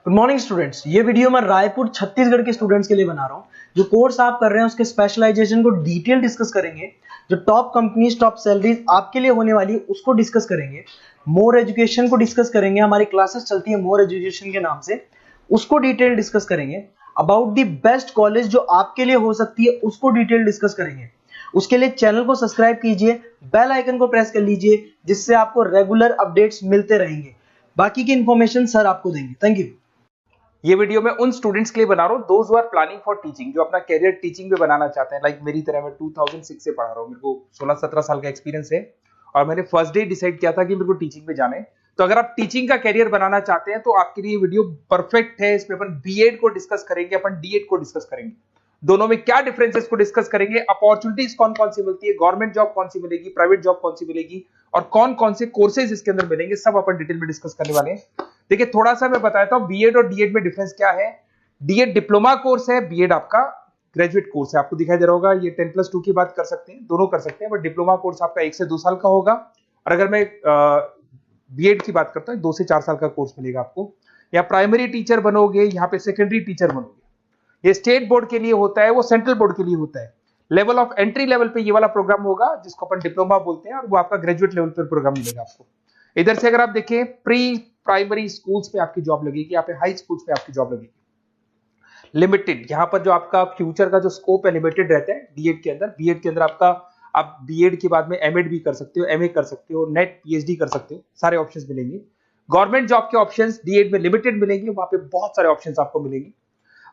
Good morning students. ये video मैं रायपुर छत्तीसगढ़ के स्टूडेंट्स के लिए बना रहा हूँ। जो कोर्स आप कर रहे हैं उसके स्पेशलाइजेशन को डिटेल डिस्कस करेंगे। जो टॉप कंपनीज टॉप सैलरीज आपके लिए होने वाली है उसको डिस्कस करेंगे। मोर एजुकेशन को डिस्कस करेंगे। हमारी क्लासेस चलती है मोर एजुकेशन के नाम से, उसको डिटेल डिस्कस करेंगे। अबाउट द बेस्ट कॉलेज जो आपके लिए हो सकती है उसको डिटेल डिस्कस करेंगे। उसके लिए चैनल को सब्सक्राइब कीजिए, बेल आइकन को प्रेस कर लीजिए, जिससे आपको रेगुलर अपडेट्स मिलते रहेंगे। बाकी की इंफॉर्मेशन सर आपको देंगे। Thank you. ये वीडियो मैं उन स्टूडेंट्स के लिए बना रहा हूँ those who are planning for teaching, जो अपना कैरियर टीचिंग में बनाना चाहते हैं। लाइक मेरी तरह मैं 2006 से पढ़ा रहा हूँ, मेरे को 16-17 साल का एक्सपीरियंस है और मैंने फर्स्ट डे डिसाइड किया था कि मेरे को टीचिंग में जाना है। तो अगर आप टीचिंग का कैरियर बनाना चाहते हैं तो आपके लिए वीडियो परफेक्ट है। इसमें अपन बीएड को डिस्कस करेंगे, अपन डीएड को डिस्कस करेंगे, दोनों में क्या डिफरेंसेस को डिस्कस करेंगे, अपॉर्चुनिटीज कौन कौन सी मिलती है, गवर्नमेंट जॉब कौन सी मिलेगी, प्राइवेट जॉब कौन सी मिलेगी और कौन कौन से कोर्सेज इसके अंदर मिलेंगे, सब अपन डिटेल में डिस्कस करने वाले हैं। देखिए थोड़ा सा मैं बताता हूं बीएड और डीएड में डिफरेंस क्या है। डीएड डिप्लोमा कोर्स है, बीएड आपका ग्रेजुएट कोर्स है। आपको दिखाई दे रहा होगा ये 10+2 की बात कर सकते हैं, दोनों कर सकते हैं, बट डिप्लोमा कोर्स आपका 1 से 2 साल का होगा। और अगर मैं बीएड की बात करता हूं 2 से 4 साल का कोर्स मिलेगा आपको। या प्राइमरी टीचर बनोगे, यहाँ पे सेकेंडरी टीचर बनोगे। ये स्टेट बोर्ड के लिए होता है, वो सेंट्रल बोर्ड के लिए होता है। लेवल ऑफ एंट्री लेवल पे ये वाला प्रोग्राम होगा जिसको अपन डिप्लोमा बोलते हैं, और वो आपका ग्रेजुएट लेवल पर प्रोग्राम मिलेगा आपको। इधर से अगर आप देखें प्री प्राइमरी स्कूल्स पे आपकी जॉब लगेगी, यहाँ पे हाई स्कूल्स पे आपकी जॉब लगेगी। लिमिटेड, यहाँ पर जो आपका फ्यूचर का जो स्कोप है लिमिटेड रहता है डीएड के अंदर। बीएड के अंदर आपका आप बीएड के बाद में एमएड भी कर सकते हो, एमए कर सकते हो, नेट पीएचडी कर सकते हो, सारे ऑप्शंस मिलेंगे। गवर्नमेंट जॉब के ऑप्शंस डीएड में लिमिटेड मिलेंगे, वहां पे बहुत सारे ऑप्शंस आपको मिलेंगे।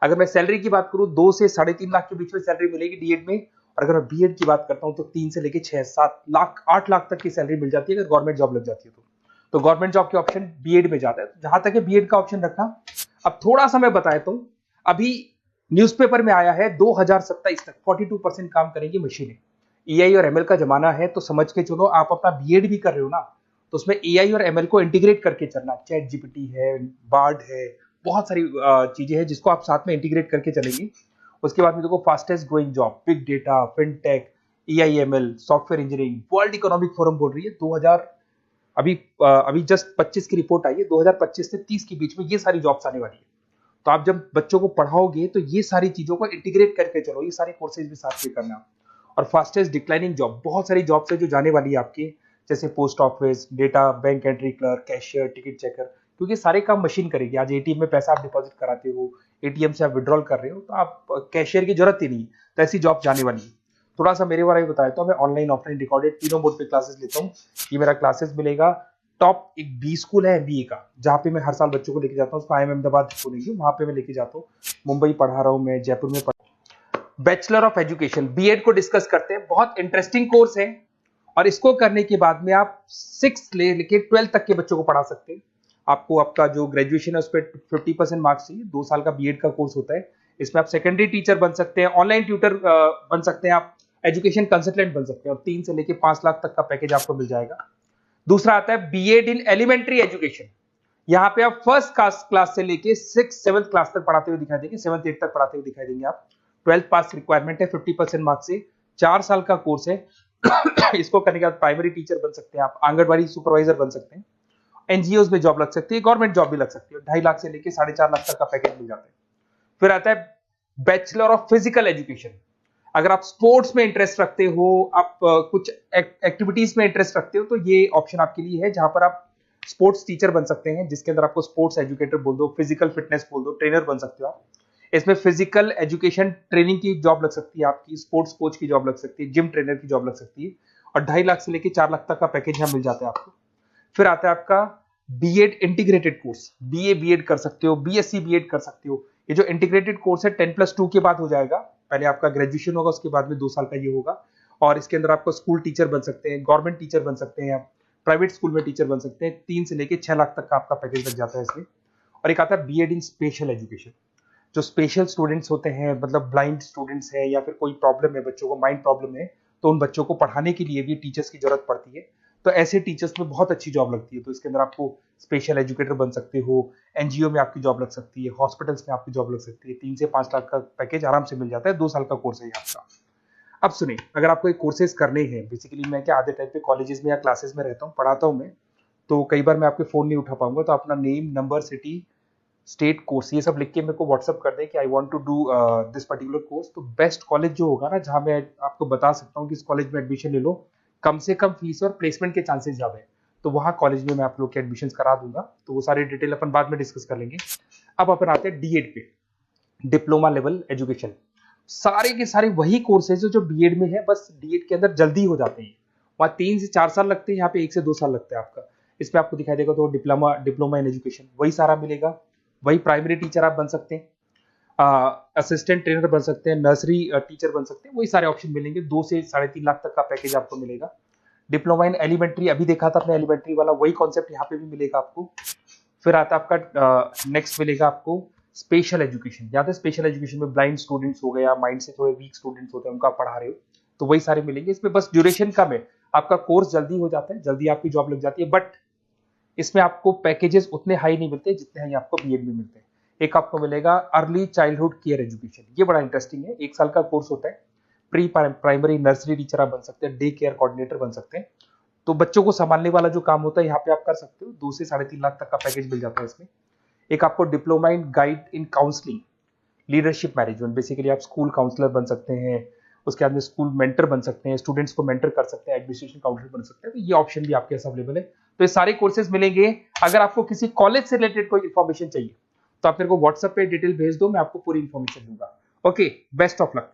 अगर मैं सैलरी की बात करूं 2 से 3.5 लाख के बीच में सैलरी मिलेगी डीएड में। और अगर मैं बीएड की बात करता हूं तो 3 से लेके 6-7 लाख 8 लाख तक की सैलरी मिल जाती है अगर गवर्नमेंट जॉब लग जाती है तो गवर्नमेंट जॉब के ऑप्शन बीएड में जाता है। जहां तक है बीएड का ऑप्शन रखना। अब थोड़ा सा मैं बताता हूं, अभी न्यूज़पेपर में आया है 2027 तक 42% काम करेंगी मशीनें। एआई और एमएल का जमाना है, तो समझ के चलो आप अपना बीएड भी कर रहे हो ना, तो उसमें एआई और एमएल को इंटीग्रेट करके चलना। चैट जीपीटी है, बार्ड है, बहुत सारी चीजें हैं जिसको आप साथ में इंटीग्रेट करके चलेंगे। उसके बाद में देखो fastest growing job, big data, fintech, AIML, software engineering. World economic forum बोल रही है 2000 अभी जस्ट 25 की रिपोर्ट आई है, 2025 से 30 के बीच में ये सारी जॉब्स आने वाली है। तो आप जब बच्चों को पढ़ाओगे तो ये सारी चीजों को इंटीग्रेट करके चलो, ये सारे कोर्सेज भी साथ में करना। और फास्टेस्ट डिक्लाइनिंग जॉब, बहुत सारी जॉब्स है जो जाने वाली है आपकी, जैसे post office, data, bank entry clerk, cashier, ticket checker, क्योंकि सारे काम मशीन करेगी। आज एटीएम में पैसा आप डिपॉजिट कराते हो, एटीएम से आप विड्रॉल कर रहे हो, तो आप कैशियर की जरूरत ही नहीं, तो ऐसी जॉब जाने वाली है। थोड़ा सा मेरे बारे में बताया तो मैं ऑनलाइन ऑफलाइन रिकॉर्डेड तीनों मोड पे क्लासेस लेता हूँ। ये मेरा क्लासेस मिलेगा टॉप एक बी स्कूल है एमबीए का, जहाँ पे मैं हर साल बच्चों को लेके जाता हूँ। उसको आईएम अहमदाबाद बोलेंगे, वहां पे मैं लेके जाता हूँ। मुंबई पढ़ा रहा हूँ मैं, जयपुर में बैचलर ऑफ एजुकेशन बीएड को डिस्कस करते हैं। बहुत इंटरेस्टिंग कोर्स है और इसको करने के बाद में आप 6 लेके 12 तक के बच्चों को पढ़ा सकते हैं। आपको आपका जो ग्रेजुएशन है उस पर 50% मार्क्स चाहिए। 2 साल का बीएड का कोर्स होता है। इसमें आप सेकेंडरी टीचर बन सकते हैं, ऑनलाइन ट्यूटर बन सकते हैं, आप एजुकेशन कंसल्टेंट बन सकते हैं, और 3 से लेके 5 लाख तक का पैकेज आपको मिल जाएगा। दूसरा आता है बीएड इन एलिमेंट्री एजुकेशन। यहाँ पे आप फर्स्ट क्लास से लेके 6-7 क्लास तक पढ़ाते हुए दिखाई देंगे, 7-8 तक पढ़ाते हुए दिखाई देंगे आप। 12th पास रिक्वायरमेंट है, 50% मार्क्स से 4 साल का कोर्स है। इसको करने के बाद प्राइमरी टीचर बन सकते हैं आप, आंगनबाड़ी सुपरवाइजर बन सकते हैं, एनजीओ में जॉब लग सकती है, गवर्नमेंट जॉब भी लग सकती है। 2.5 लाख से लेके 4.5 लाख तक का पैकेज मिल जाता है। फिर आता है बैचलर ऑफ फिजिकल एजुकेशन। अगर आप स्पोर्ट्स में इंटरेस्ट रखते हो, आप कुछ एक्टिविटीज में इंटरेस्ट रखते हो, तो ये ऑप्शन आपके लिए है, जहां पर आप स्पोर्ट्स टीचर बन सकते हैं, जिसके अंदर आपको स्पोर्ट्स एजुकेटर बोल दो, फिजिकल फिटनेस बोल दो, ट्रेनर बन सकते हो आप। इसमें फिजिकल एजुकेशन ट्रेनिंग की जॉब लग सकती है आपकी, स्पोर्ट्स कोच की जॉब लग सकती है, जिम ट्रेनर की जॉब लग सकती है, और 2.5 लाख से लेके 4 लाख तक का पैकेज यहाँ मिल जाता है आपको। फिर आता है आपका BEd integrated course, BA BEd कर सकते हो, बीएससी बीएड कर सकते हो। ये जो इंटीग्रेटेड कोर्स है 10+2 के बाद हो जाएगा। पहले आपका ग्रेजुएशन होगा, उसके बाद में 2 साल का ये होगा, और इसके अंदर आपको स्कूल टीचर बन सकते हैं, गवर्नमेंट टीचर बन सकते हैं, आप प्राइवेट स्कूल में टीचर बन सकते हैं। 3 से लेके 6 लाख तक का आपका पैकेज लग जाता है इसमें। और एक आता है बीएड इन स्पेशल एजुकेशन। जो स्पेशल स्टूडेंट्स होते हैं, मतलब ब्लाइंड स्टूडेंट्स हैं, या फिर कोई प्रॉब्लम है बच्चों को, माइंड प्रॉब्लम है, तो उन बच्चों को पढ़ाने के लिए भी टीचर्स की जरूरत पड़ती है। तो ऐसे टीचर्स में बहुत अच्छी जॉब लगती है। तो इसके अंदर आपको स्पेशल एजुकेटर बन सकते हो, एनजीओ में आपकी जॉब लग सकती है, हॉस्पिटल्स में आपकी जॉब लग सकती है। 3 से 5 लाख का पैकेज आराम से मिल जाता है। 2 साल का कोर्स है आपका। अब सुनिए, अगर आपको एक कोर्सेज करने हैं, बेसिकली मैं क्या आधे टाइम पे कॉलेजेस में या क्लासेस में रहता हूँ, पढ़ाता हूँ मैं, तो कई बार मैं आपके फोन नहीं उठा पाऊंगा, तो अपना name, number, city, state course, ये सब लिख के मेरे को व्हाट्सअप कर दें कि I want to do this particular course. तो बेस्ट कॉलेज जो होगा ना, जहां मैं आपको बता सकता हूँ कि इस कॉलेज में एडमिशन ले लो, कम से कम फीस और प्लेसमेंट के चांसेस ज्यादा है, तो वहाँ कॉलेज में मैं आप लोग के एडमिशन करा दूंगा। तो वो सारी डिटेल अपन बाद में डिस्कस कर लेंगे। अब अपन आते हैं D.Ed पे, डिप्लोमा लेवल एजुकेशन। सारे के सारे वही कोर्सेज जो B.Ed में है, बस D.Ed के अंदर जल्दी हो जाते हैं। वहाँ 3 से 4 साल लगते हैं, यहाँ पे 1 से 2 साल लगता है आपका। इसमें आपको दिखाई देगा तो डिप्लोमा इन एजुकेशन वही सारा मिलेगा। वही प्राइमरी टीचर आप बन सकते हैं, असिस्टेंट ट्रेनर बन सकते हैं, नर्सरी टीचर बन सकते हैं, वही सारे ऑप्शन मिलेंगे। 2 से 3.5 लाख तक का पैकेज आपको मिलेगा। डिप्लोमा इन एलिमेंट्री अभी देखा था अपने, एलिमेंट्री वाला वही कॉन्सेप्ट यहाँ पे भी मिलेगा आपको। फिर आता है आपका नेक्स्ट मिलेगा आपको स्पेशल एजुकेशन। यहाँ पे स्पेशल एजुकेशन में ब्लाइंड स्टूडेंट्स हो गए या माइंड से थोड़े वीक स्टूडेंट्स होते हैं, उनको आप पढ़ा रहे हो, तो वही सारे मिलेंगे। इसमें बस ड्यूरेशन कम है, आपका कोर्स जल्दी हो जाता है, जल्दी आपकी जॉब लग जाती है, बट इसमें आपको पैकेजेस उतने हाई नहीं मिलते जितने हाई आपको B.Ed में मिलते हैं। एक आपको मिलेगा अर्ली चाइल्डहुड केयर एजुकेशन, ये बड़ा इंटरेस्टिंग है। 1 साल का कोर्स होता है। प्री प्राइमरी नर्सरी टीचर आप बन सकते हैं, डे केयर कोऑर्डिनेटर बन सकते हैं। तो बच्चों को संभालने वाला जो काम होता है यहाँ पे आप कर सकते हो। 2 से 3.5 लाख तक का पैकेज मिल जाता है इसमें। एक आपको diploma in guide in counselling leadership management, basically आप स्कूल काउंसलर बन सकते हैं, उसके बाद में स्कूल मेंटर बन सकते हैं, स्टूडेंट्स को मेंटर कर सकते हैं, एडमिनिस्ट्रेशन काउंसलर बन सकते हैं। तो ये ऑप्शन भी आपके पास अवेलेबल है। तो ये सारे कोर्सेज मिलेंगे। अगर आपको किसी कॉलेज से रिलेटेड कोई इन्फॉर्मेशन चाहिए तो आप मेरे को व्हाट्सएप पे डिटेल भेज दो, मैं आपको पूरी इन्फॉर्मेशन दूंगा। Okay, best of luck.